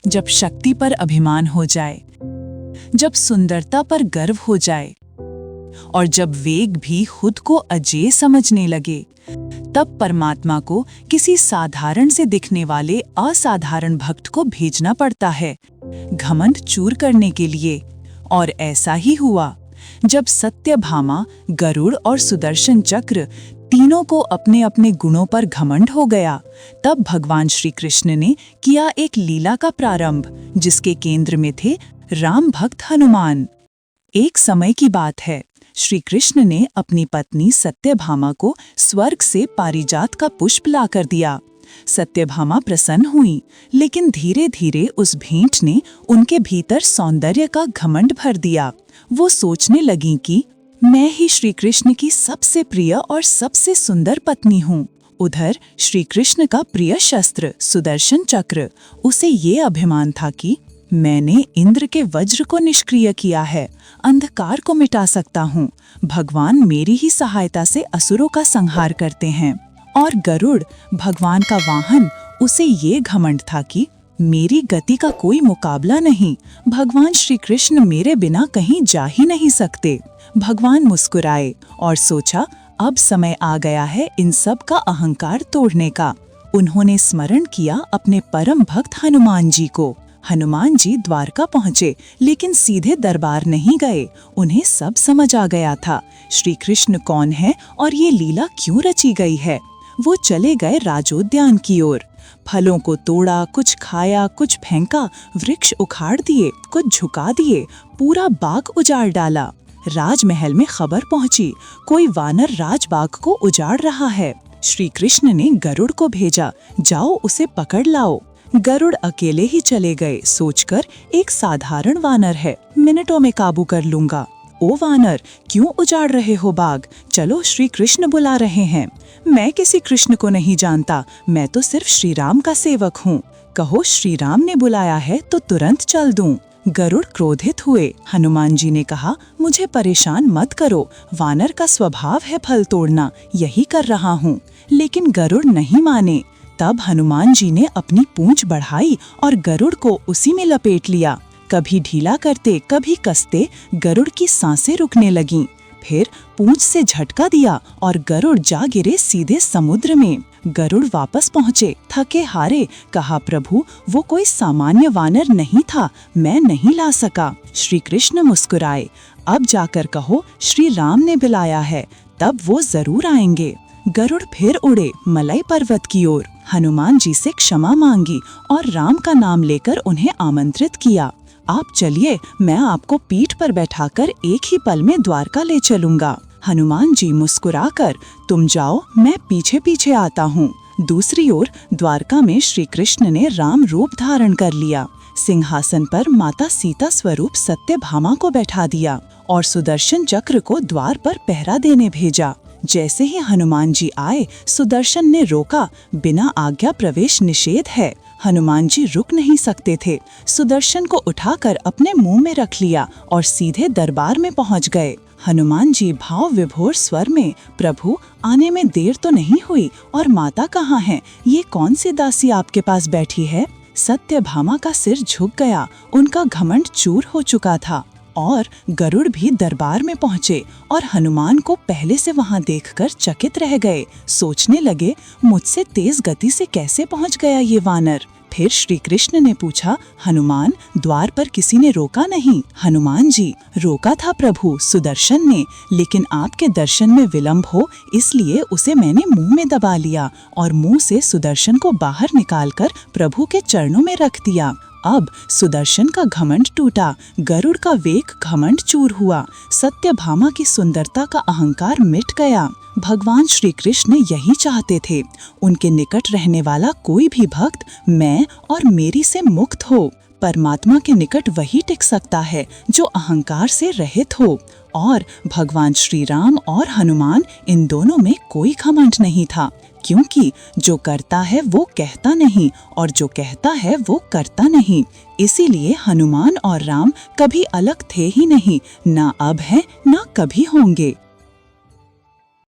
जब शक्ति पर अभिमान हो जाए, जब सुंदरता पर गर्व हो जाए और जब वेग भी खुद को अजेय समझने लगे, तब परमात्मा को किसी साधारण से दिखने वाले असाधारण भक्त को भेजना पड़ता है घमंड चूर करने के लिए। और ऐसा ही हुआ। जब सत्यभामा, गरुड़ और सुदर्शन चक्र तीनों को अपने अपने गुणों पर घमंड हो गया, तब भगवान श्री कृष्ण ने किया एक लीला का प्रारंभ, जिसके केंद्र में थे राम भक्त हनुमान। एक समय की बात है, श्री कृष्ण ने अपनी पत्नी सत्यभामा को स्वर्ग से पारिजात का पुष्प लाकर दिया। सत्यभामा प्रसन्न हुई, लेकिन धीरे धीरे उस भेंट ने उनके भीतर सौंदर्य का घमंड भर दिया। वो सोचने लगी कि मैं ही श्री कृष्ण की सबसे प्रिय और सबसे सुंदर पत्नी हूँ। उधर श्री कृष्ण का प्रिय शस्त्र सुदर्शन चक्र, उसे ये अभिमान था कि मैंने इंद्र के वज्र को निष्क्रिय किया है, अंधकार को मिटा सकता हूँ, भगवान मेरी ही सहायता से असुरों का संहार करते हैं। और गरुड़, भगवान का वाहन, उसे ये घमंड था कि मेरी गति का कोई मुकाबला नहीं, भगवान श्री कृष्ण मेरे बिना कहीं जा ही नहीं सकते। भगवान मुस्कुराए और सोचा, अब समय आ गया है इन सब का अहंकार तोड़ने का। उन्होंने स्मरण किया अपने परम भक्त हनुमान जी को। हनुमान जी द्वारका पहुँचे, लेकिन सीधे दरबार नहीं गए। उन्हें सब समझ आ गया था श्री कृष्ण कौन है और ये लीला क्यों रची गई है। वो चले गए राजोद्यान की ओर। फलों को तोड़ा, कुछ खाया, कुछ फेंका, वृक्ष उखाड़ दिए, कुछ झुका दिए, पूरा बाग उजाड़ डाला। राजमहल में खबर पहुंची, कोई वानर राजबाग को उजाड़ रहा है। श्री कृष्ण ने गरुड़ को भेजा, जाओ उसे पकड़ लाओ। गरुड़ अकेले ही चले गए, सोचकर एक साधारण वानर है, मिनटों में काबू कर लूंगा। ओ वानर, क्यों उजाड़ रहे हो बाग? चलो, श्री कृष्ण बुला रहे हैं। मैं किसी कृष्ण को नहीं जानता, मैं तो सिर्फ श्री राम का सेवक हूँ। कहो श्री राम ने बुलाया है तो तुरंत चल दूं। गरुड़ क्रोधित हुए। हनुमान जी ने कहा, मुझे परेशान मत करो, वानर का स्वभाव है फल तोड़ना, यही कर रहा हूँ। लेकिन गरुड़ नहीं माने। तब हनुमान जी ने अपनी पूंछ बढ़ाई और गरुड़ को उसी में लपेट लिया। कभी ढीला करते, कभी कसते गरुड़ की सांसें रुकने लगीं। फिर पूंछ से झटका दिया और गरुड़ जा गिरे सीधे समुद्र में। गरुड़ वापस पहुँचे, थके हारे। कहा, प्रभु, वो कोई सामान्य वानर नहीं था, मैं नहीं ला सका। श्री कृष्ण मुस्कुराए, अब जाकर कहो श्री राम ने बुलाया है, तब वो जरूर आएंगे। गरुड़ फिर उड़े मलय पर्वत की ओर। हनुमान जी से क्षमा मांगी और राम का नाम लेकर उन्हें आमंत्रित किया। आप चलिए, मैं आपको पीठ पर बैठाकर एक ही पल में द्वारका ले चलूंगा। हनुमान जी मुस्कुराकर, तुम जाओ, मैं पीछे पीछे आता हूँ। दूसरी ओर द्वारका में श्री कृष्ण ने राम रूप धारण कर लिया। सिंहासन पर माता सीता स्वरूप सत्यभामा को बैठा दिया और सुदर्शन चक्र को द्वार पर पहरा देने भेजा। जैसे ही हनुमान जी आए, सुदर्शन ने रोका, बिना आज्ञा प्रवेश निषेध है। हनुमान जी रुक नहीं सकते थे। सुदर्शन को उठाकर अपने मुंह में रख लिया और सीधे दरबार में पहुंच गए। हनुमान जी भाव विभोर स्वर में, प्रभु, आने में देर तो नहीं हुई, और माता कहाँ है? ये कौन सी दासी आपके पास बैठी है? सत्यभामा का सिर झुक गया, उनका घमंड चूर हो चुका था। और गरुड़ भी दरबार में पहुँचे और हनुमान को पहले से वहाँ देखकर चकित रह गए। सोचने लगे, मुझसे तेज गति से कैसे पहुँच गया ये वानर? फिर श्री कृष्ण ने पूछा, हनुमान, द्वार पर किसी ने रोका नहीं? हनुमान जी, रोका था प्रभु, सुदर्शन ने, लेकिन आपके दर्शन में विलंब हो इसलिए उसे मैंने मुंह में दबा लिया और मुंह से सुदर्शन को बाहर निकालकर प्रभु के चरणों में रख दिया। अब सुदर्शन का घमंड टूटा, गरुड़ का वेग घमंड चूर हुआ, सत्यभामा की सुंदरता का अहंकार मिट गया। भगवान श्री कृष्ण यही चाहते थे, उनके निकट रहने वाला कोई भी भक्त मैं और मेरी से मुक्त हो। परमात्मा के निकट वही टिक सकता है जो अहंकार से रहित हो। और भगवान श्री राम और हनुमान, इन दोनों में कोई घमंड नहीं था, क्योंकि जो करता है वो कहता नहीं और जो कहता है वो करता नहीं। इसीलिए हनुमान और राम कभी अलग थे ही नहीं, ना अब है ना कभी होंगे।